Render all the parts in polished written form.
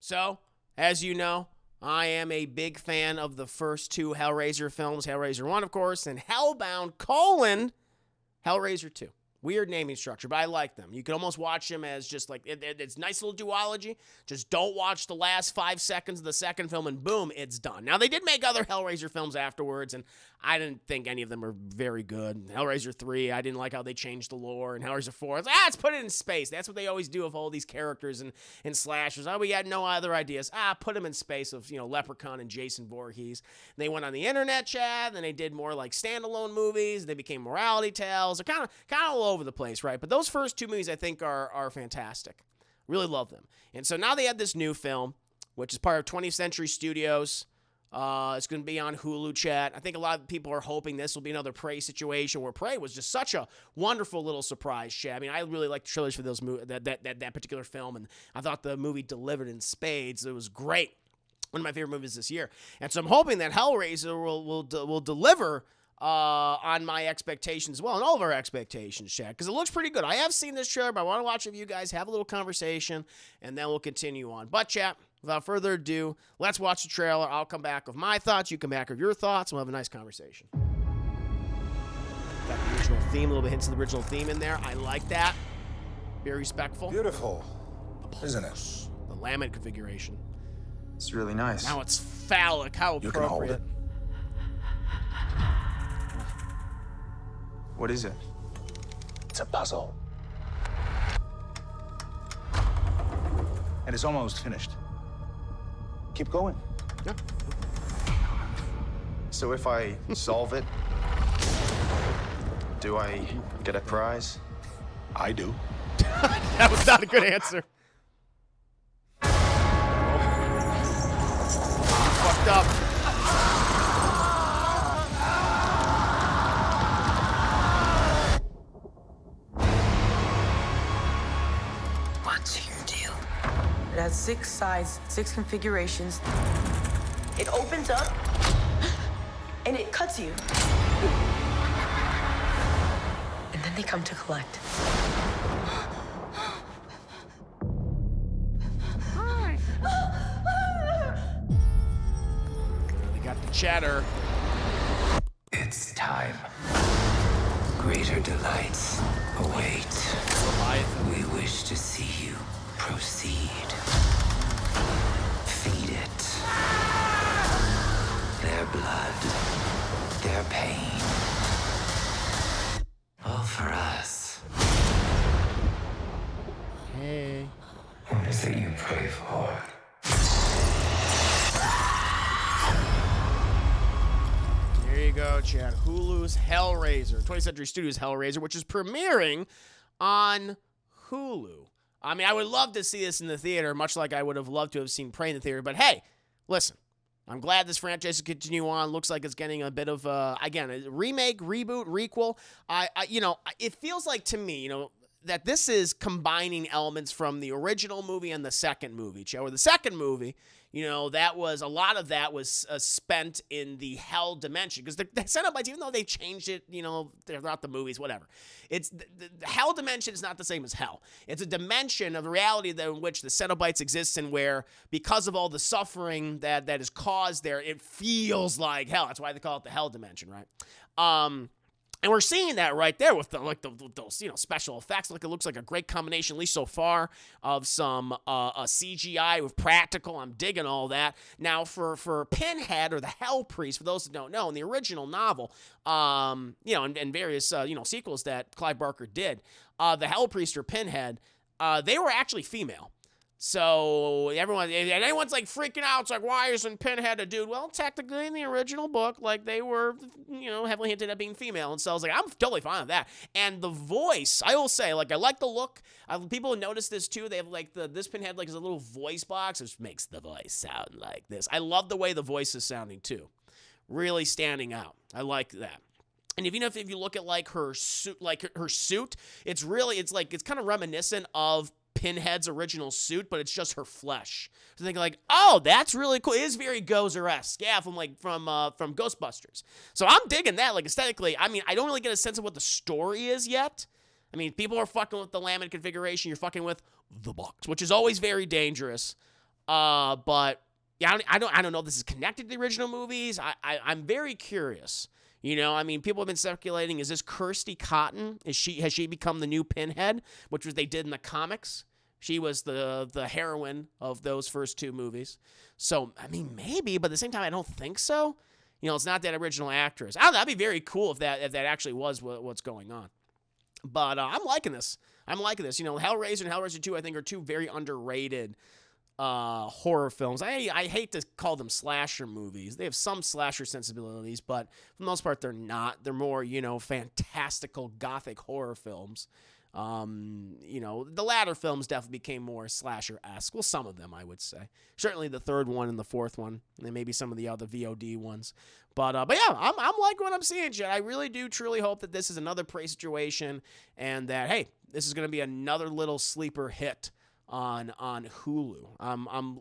So, as you know, I am a big fan of the first two Hellraiser films, Hellraiser 1, of course, and Hellbound, Hellraiser 2. Weird naming structure, but I like them. You can almost watch them as just like, it's nice little duology. Just don't watch the last 5 seconds of the second film and boom, it's done. Now, they did make other Hellraiser films afterwards, and I didn't think any of them were very good. Hellraiser 3, I didn't like how they changed the lore, and Hellraiser 4, it's let's put it in space. That's what they always do with all these characters and slashers. Oh, we had no other ideas. Put them in space of, Leprechaun and Jason Voorhees. And they went on the internet chat, and they did more like standalone movies. They became morality tales. They're kind of all over the place, right? But those first two movies, I think, are fantastic. Really love them. And so now they have this new film, which is part of 20th Century Studios. It's going to be on Hulu, chat. I think a lot of people are hoping this will be another Prey situation, where Prey was just such a wonderful little surprise, chat. I mean, I really liked the trilogy for those that particular film, and I thought the movie delivered in spades. It was great. One of my favorite movies this year. And so I'm hoping that Hellraiser will deliver on my expectations as well, and all of our expectations, chat, because it looks pretty good. I have seen this trailer, but I want to watch it with you guys, have a little conversation, and then we'll continue on. But, chat, without further ado, let's watch the trailer. I'll come back with my thoughts. You come back with your thoughts, and we'll have a nice conversation. Got the original theme, a little bit hints of the original theme in there. I like that. Very respectful. Beautiful, isn't it? The laminate configuration. It's really nice. Now it's phallic. How appropriate. You can hold it. What is it? It's a puzzle. And it's almost finished. Keep going. Yeah. So if I solve it, do I get a prize? I do. That was not a good answer. Fucked up. What's your deal? It has 6 sides, 6 configurations. It opens up and it cuts you. And then they come to collect. They got the chatter. It's time. Greater delights await. We wish to see you proceed. Feed it. Their blood, their pain. All for us. Hey. What is it you pray for? There you go, Chad. Hulu's Hellraiser, 20th Century Studios Hellraiser, which is premiering on Hulu. I mean, I would love to see this in the theater, much like I would have loved to have seen Prey in the theater. But hey, listen, I'm glad this franchise will continue on. Looks like it's getting a bit of, again, a remake, reboot, requel. It feels like to me, that this is combining elements from the original movie and the second movie. Or the second movie, that was, a lot of that was spent in the hell dimension. Because the Cenobites, even though they changed it, throughout the movies, whatever. It's the hell dimension is not the same as hell. It's a dimension of the reality in which the Cenobites exist and where, because of all the suffering that is caused there, it feels like hell. That's why they call it the hell dimension, right? And we're seeing that right there with those special effects. It looks like a great combination, at least so far, of some CGI with practical. I'm digging all that. Now for Pinhead, or the Hell Priest, for those that don't know, in the original novel, and various sequels that Clive Barker did, the Hell Priest or Pinhead, they were actually female. So anyone's like freaking out. It's like, why isn't Pinhead a dude? Well, technically in the original book, they were, heavily hinted at being female. And so I was like, I'm totally fine with that. And the voice, I will say, I like the look. People notice this too. They have this Pinhead is a little voice box, which makes the voice sound like this. I love the way the voice is sounding too. Really standing out. I like that. And if you look at her suit, it's kind of reminiscent of Pinhead's original suit, but it's just her flesh. So think oh, that's really cool. It is very Gozer-esque, yeah, from Ghostbusters. So I'm digging that. Aesthetically, I mean, I don't really get a sense of what the story is yet. I mean, people are fucking with the laminate configuration. You're fucking with the box, which is always very dangerous. But yeah, I don't know if this is connected to the original movies. I'm very curious. You know, I mean, people have been speculating, is this Kirsty Cotton? Has she become the new Pinhead, which was they did in the comics? She was the heroine of those first two movies. So, I mean, maybe, but at the same time, I don't think so. You know, it's not that original actress. That'd be very cool if that actually was what's going on. But I'm liking this. You know, Hellraiser and Hellraiser 2, I think, are two very underrated horror films. I hate to call them slasher movies. They have some slasher sensibilities, but for the most part, they're not. They're more, you know, fantastical gothic horror films. You know, the latter films definitely became more slasher-esque. Well, some of them, I would say. Certainly the third one and the fourth one, and maybe some of the other VOD ones. But yeah, I'm liking what I'm seeing, Chad. I really do truly hope that this is another Prey situation, and that, hey, this is going to be another little sleeper hit on Hulu. I'm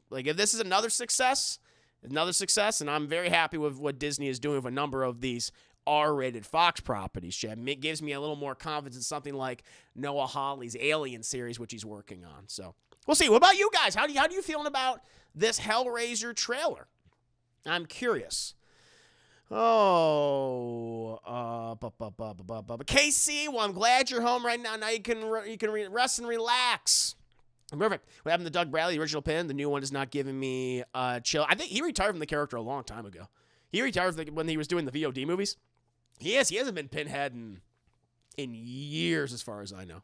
like, if this is another success, and I'm very happy with what Disney is doing with a number of these R-rated Fox properties, Chad. It gives me a little more confidence in something like Noah Hawley's Alien series, which he's working on. So we'll see. What about you guys? How do you feeling about this Hellraiser trailer? I'm curious. KC, well, I'm glad you're home right now. Now you can rest and relax. Perfect. What happened to Doug Bradley, the original Pin? The new one is not giving me chill. I think he retired from the character a long time ago. He retired when he was doing the VOD movies. He hasn't been Pinhead in years, as far as I know.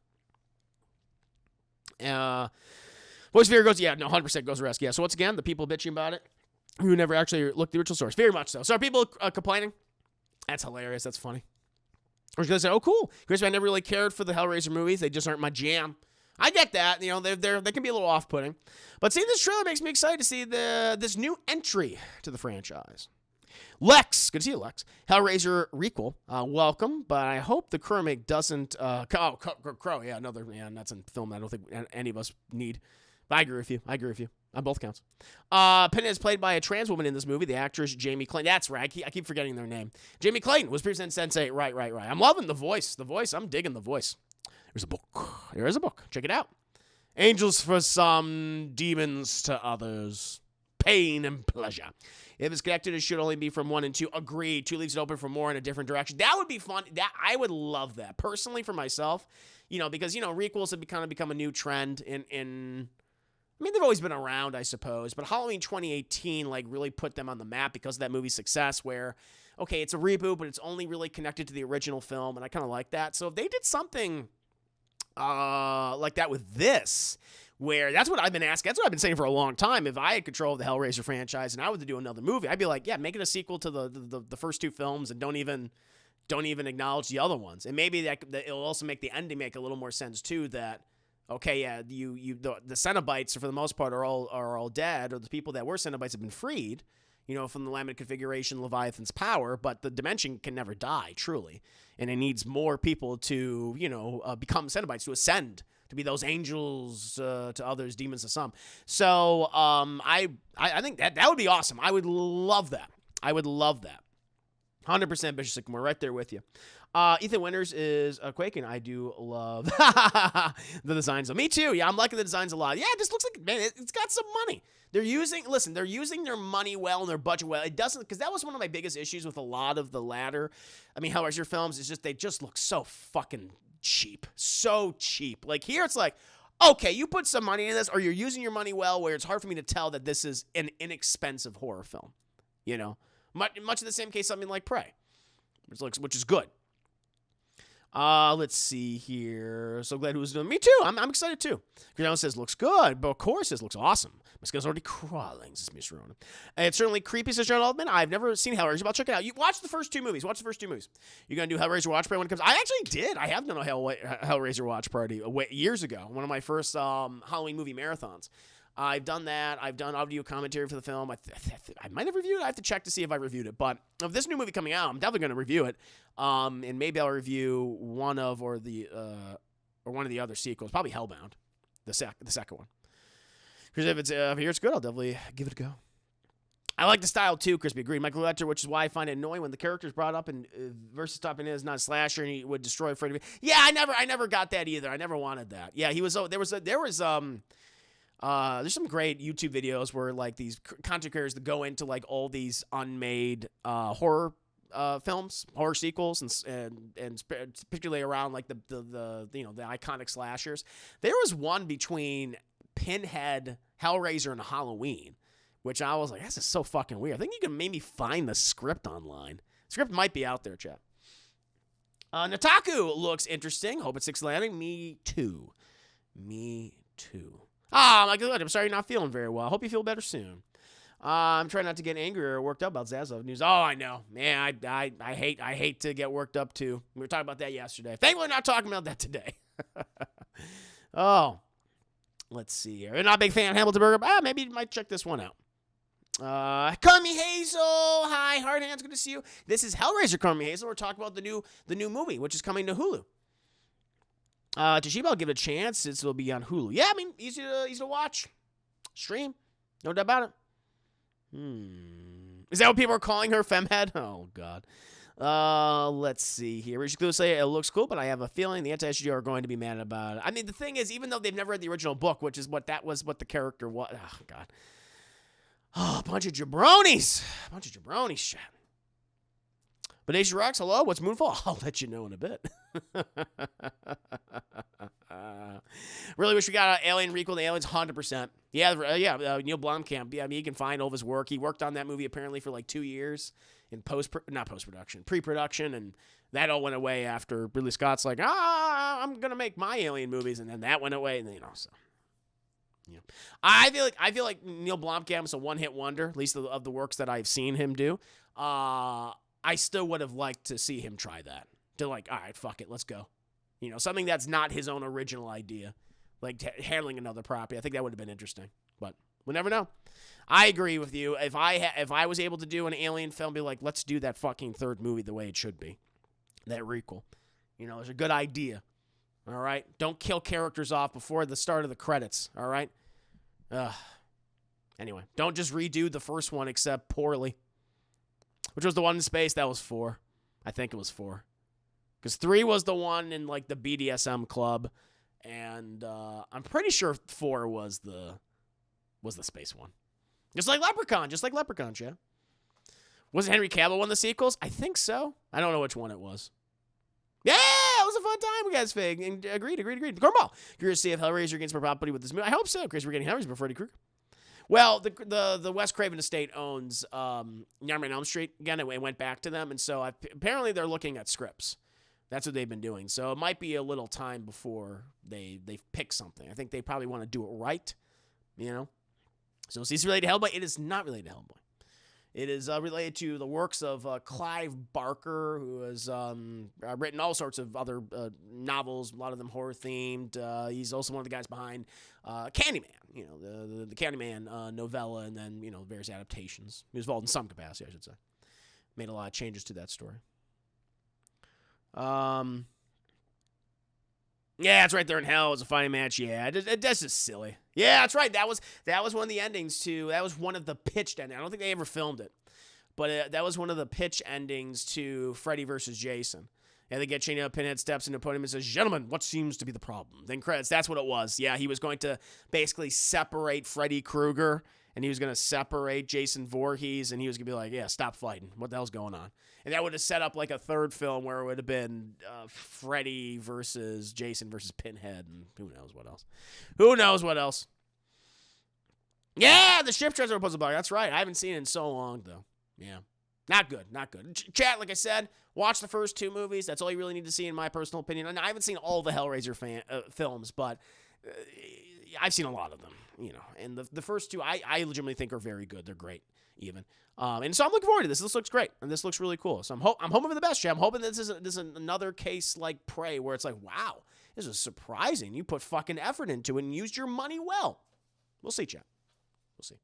Voice Fear goes, yeah, no, 100% goes rest. Yeah, so once again, the people bitching about it who never actually looked at the original source. Very much so. So are people complaining? That's hilarious. That's funny. I was going to say, oh, cool. Chris, I never really cared for the Hellraiser movies. They just aren't my jam. I get that. You know, they can be a little off-putting. But seeing this trailer makes me excited to see this new entry to the franchise. Lex, good to see you, Lex. Hellraiser requel, welcome, but I hope the Crow remake doesn't. Crow, yeah, that's a film I don't think any of us need. But I agree with you. On both counts. Pinhead is played by a trans woman in this movie, the actress Jamie Clayton. That's right. I keep forgetting their name. Jamie Clayton was previously in Sense8. Right. I'm loving the voice. I'm digging the voice. There's a book. There is a book. Check it out. Angels for some, demons to others. Pain and pleasure. If it's connected, it should only be from 1 and 2. Agreed. 2 leaves it open for more in a different direction. That would be fun. I would love that. Personally, for myself, you know, because, you know, requels have kind of become a new trend in I mean, they've always been around, I suppose, but Halloween 2018, like, really put them on the map because of that movie's success where, okay, it's a reboot, but it's only really connected to the original film, and I kind of like that. So if they did something like that with this, where that's what I've been asking, that's what I've been saying for a long time. If I had control of the Hellraiser franchise and I were to do another movie, I'd be like, yeah, make it a sequel to the first two films and don't even acknowledge the other ones. And maybe that it'll also make the ending make a little more sense too, that okay, yeah, the Cenobites for the most part are all dead, or the people that were Cenobites have been freed, you know, from the laminate configuration, Leviathan's power, but the dimension can never die, truly. And it needs more people to, you know, become Cenobites, to ascend, to be those angels to others, demons to some. So I think that would be awesome. I would love that. 100% Bishop Sycamore, right there with you. Ethan Winters is quaking. I do love the designs. Me too. Yeah, I'm liking the designs a lot. Yeah, it just looks like, man, it's got some money. They're using their money well and their budget well. It doesn't, because that was one of my biggest issues with a lot of the latter, Hellraiser films, is just they just look so fucking cheap. So cheap. Like here it's like, okay, you put some money in this, or you're using your money well, where it's hard for me to tell that this is an inexpensive horror film. You know? Much of the same case, something like Prey, which is good. Let's see here. So glad who's doing. Me too. I'm excited too. Griano says looks good, but of course says looks awesome. My skin's already crawling, says Mr. Ronan. It's certainly creepy, says John Altman. I've never seen Hellraiser, but check it out. You watch the first two movies. You're gonna do Hellraiser watch party when it comes. I actually did. I have done a Hellraiser watch party years ago. One of my first Halloween movie marathons. I've done that. I've done audio commentary for the film. I might have reviewed it. I have to check to see if I reviewed it. But of this new movie coming out, I'm definitely going to review it. And maybe I'll review one of the other sequels. Probably Hellbound, the second one. Because if it's good, I'll definitely give it a go. I like the style too, Crispy. Agreed. Michael Lecter, which is why I find it annoying when the character's brought up and versus stopping is not a slasher and he would destroy Freddy. Yeah, I never got that either. I never wanted that. Yeah, he was. There was There's some great YouTube videos where like these content creators that go into like all these unmade horror films, horror sequels, and particularly around like the iconic slashers. There was one between Pinhead, Hellraiser, and Halloween, which I was like, this is so fucking weird. I think you can maybe find the script online. The script might be out there, chat. Nataku looks interesting. Hope it's 6 landing. Me too. Ah, my God. I'm sorry you're not feeling very well. I hope you feel better soon. I'm trying not to get angry or worked up about Zaslav news. Oh, I know. Man, I hate to get worked up too. We were talking about that yesterday. Thankfully, we're not talking about that today. Oh, let's see here. You're not a big fan of Hamilton Burger? Maybe you might check this one out. Carmi Hazel. Hi, Hard Hands. Good to see you. This is Hellraiser, Carmi Hazel. We're talking about the new movie, which is coming to Hulu. Toshiba, I'll give it a chance. It'll be on Hulu. Yeah, I mean, easy to watch. Stream. No doubt about it. Is that what people are calling her, Femhead? Oh, God. Let's see here. Richard Clue say it looks cool, but I have a feeling the anti-SGO are going to be mad about it. I mean, the thing is, even though they've never read the original book, which is what the character was. Oh, God. Oh, a bunch of jabronis. Shit. But Asia Rocks, hello, what's Moonfall? I'll let you know in a bit. Really wish we got Alien requel to Aliens, 100%. Yeah, Neil Blomkamp. Yeah, I mean, you can find all of his work. He worked on that movie apparently for like 2 years in pre-production, and that all went away after Ridley Scott's like, I'm gonna make my Alien movies, and then that went away, and then, so. Yeah. I feel like Neil Blomkamp is a one-hit wonder, at least of the works that I've seen him do. I still would have liked to see him try that. To like, all right, fuck it, let's go. Something that's not his own original idea, like handling another property. I think that would have been interesting, but we'll never know. I agree with you. If I was able to do an Alien film, be like, let's do that fucking third movie the way it should be, that requel. There's a good idea. All right, don't kill characters off before the start of the credits. All right. Anyway, don't just redo the first one except poorly. Which was the one in space? That was 4. I think it was 4. Because 3 was the one in like the BDSM club, and I'm pretty sure 4 was the space one. Just like Leprechaun, yeah. Was it Henry Cavill one of the sequels? I think so. I don't know which one it was. Yeah, it was a fun time, we guys. Fig. And agreed. Cornball. Curious to see if Hellraiser gains more property with this movie. I hope so, because we're getting Hellraiser before Freddy Krueger. Well, the Wes Craven estate owns Nightmare on Elm Street. Again, it went back to them, and so apparently they're looking at scripts. That's what they've been doing. So it might be a little time before they pick something. I think they probably want to do it right, So is this related to Hellboy? It is not related to Hellboy. It is related to the works of Clive Barker, who has written all sorts of other novels, a lot of them horror-themed. He's also one of the guys behind Candyman, the Candyman novella, and then, various adaptations. He was involved in some capacity, I should say. Made a lot of changes to that story. Yeah, it's right there in hell. It was a fighting match. Yeah, that's just silly. Yeah, that's right. That was one of the endings to. That was one of the pitched endings. I don't think they ever filmed it, but that was one of the pitch endings to Freddy versus Jason. Yeah, they get chained up. Pinhead steps into the podium and says, "Gentlemen, what seems to be the problem?" Then credits. That's what it was. Yeah, he was going to basically separate Freddy Krueger, and he was going to separate Jason Voorhees, and he was going to be like, "Yeah, stop fighting. What the hell's going on?" And that would have set up like a third film where it would have been Freddy versus Jason versus Pinhead, and who knows what else. Yeah, the ship treasure puzzle bug. That's right. I haven't seen it in so long, though. Yeah. Not good. Chat, like I said, watch the first 2 movies. That's all you really need to see, in my personal opinion. And I haven't seen all the Hellraiser films, but I've seen a lot of them, And the first 2, I legitimately think are very good. They're great, even. And so I'm looking forward to this. This looks great, and this looks really cool. So I'm hoping for the best, chat. I'm hoping this is another case like Prey, where it's like, wow, this is surprising. You put fucking effort into it and used your money well. We'll see, chat. We'll see.